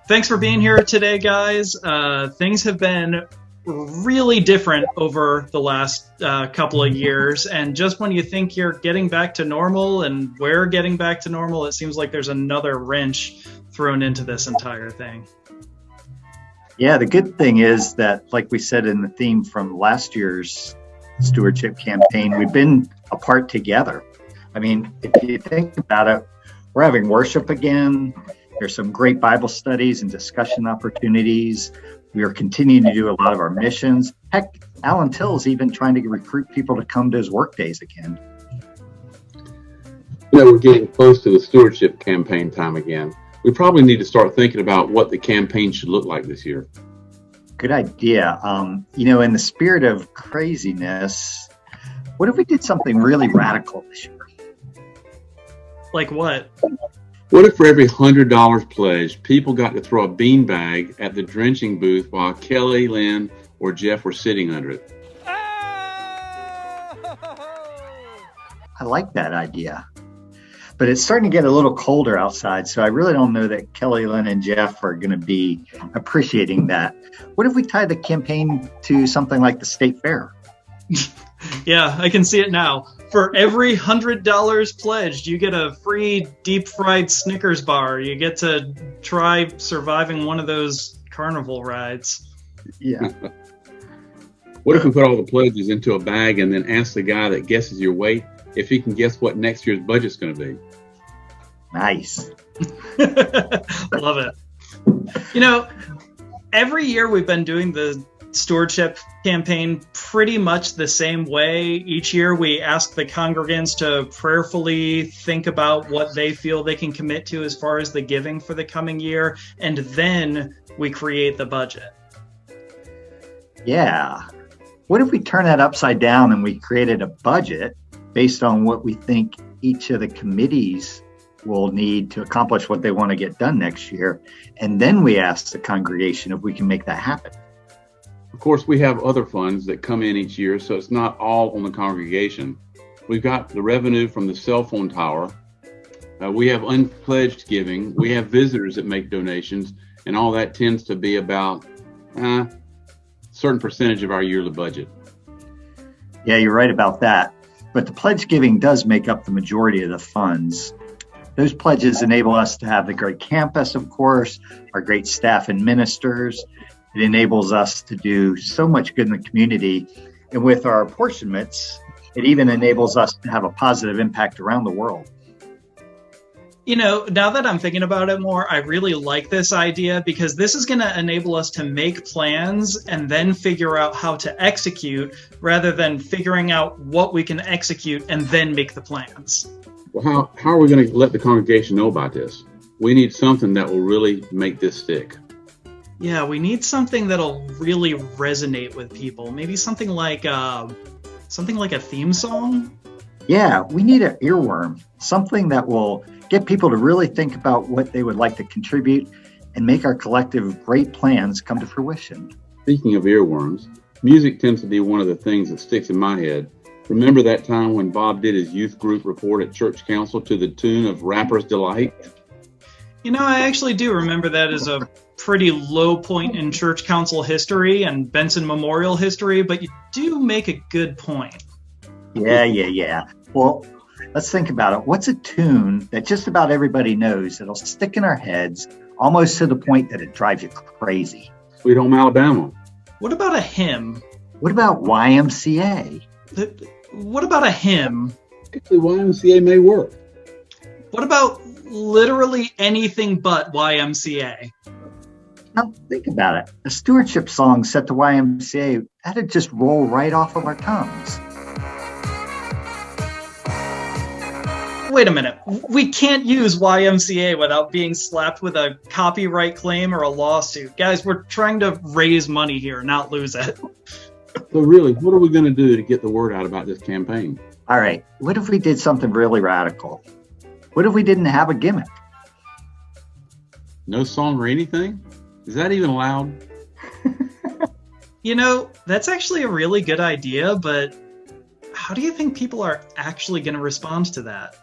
Thanks for being here today, guys. Things have been really different over the last couple of years, and just when you think you're getting back to normal and we're getting back to normal, it seems like there's another wrench thrown into this entire thing. Yeah, the good thing is that, like we said in the theme from last year's Stewardship Campaign, we've been apart together. I mean, if you think about it, we're having worship again. There's some great Bible studies and discussion opportunities. We are continuing to do a lot of our missions. Heck, Alan Till's even trying to recruit people to come to his work days again. We're getting close to the Stewardship Campaign time again. We probably need to start thinking about what the campaign should look like this year. Good idea. In the spirit of craziness, what if we did something really radical this year? Like what? What if for every $100 pledged, people got to throw a beanbag at the drenching booth while Kelly, Lynn, or Jeff were sitting under it? I like that idea. But it's starting to get a little colder outside, so I really don't know that Kelly, Lynn, and Jeff are going to be appreciating that. What if we tie the campaign to something like the state fair? Yeah, I can see it now. For every $100 pledged, you get a free deep-fried Snickers bar. You get to try surviving one of those carnival rides. Yeah. What if we put all the pledges into a bag and then ask the guy that guesses your weight if he can guess what next year's budget's going to be? Nice. Love it. Every year we've been doing the Stewardship Campaign pretty much the same way. Each year we ask the congregants to prayerfully think about what they feel they can commit to as far as the giving for the coming year, and then we create the budget. Yeah. What if we turn that upside down and we created a budget based on what we think each of the committees will need to accomplish what they want to get done next year, and then we ask the congregation if we can make that happen? Of course, we have other funds that come in each year, so it's not all on the congregation. We've got the revenue from the cell phone tower. We have unpledged giving. We have visitors that make donations, and all that tends to be about a certain percentage of our yearly budget. Yeah, you're right about that. But the pledge giving does make up the majority of the funds. Those pledges enable us to have the great campus, of course, our great staff and ministers. It enables us to do so much good in the community. And with our apportionments, it even enables us to have a positive impact around the world. Now that I'm thinking about it more, I really like this idea because this is going to enable us to make plans and then figure out how to execute rather than figuring out what we can execute and then make the plans. Well, how are we going to let the congregation know about this? We need something that will really make this stick. Yeah, we need something that'll really resonate with people. Maybe something like a theme song. Yeah, we need an earworm, something that will get people to really think about what they would like to contribute and make our collective great plans come to fruition. Speaking of earworms, music tends to be one of the things that sticks in my head. Remember that time when Bob did his youth group report at church council to the tune of Rapper's Delight? I actually do remember that as a pretty low point in church council history and Benson Memorial history, but you do make a good point. Yeah. Well, let's think about it. What's a tune that just about everybody knows that'll stick in our heads almost to the point that it drives you crazy? Sweet Home Alabama. What about a hymn? What about YMCA? What about a hymn? Actually, YMCA may work. What about literally anything but YMCA? Now, think about it. A stewardship song set to YMCA, that'd just roll right off of our tongues. Wait a minute. We can't use YMCA without being slapped with a copyright claim or a lawsuit. Guys, we're trying to raise money here, not lose it. So really, what are we going to do to get the word out about this campaign? All right, what if we did something really radical? What if we didn't have a gimmick? No song or anything? Is that even allowed? That's actually a really good idea, but how do you think people are actually going to respond to that?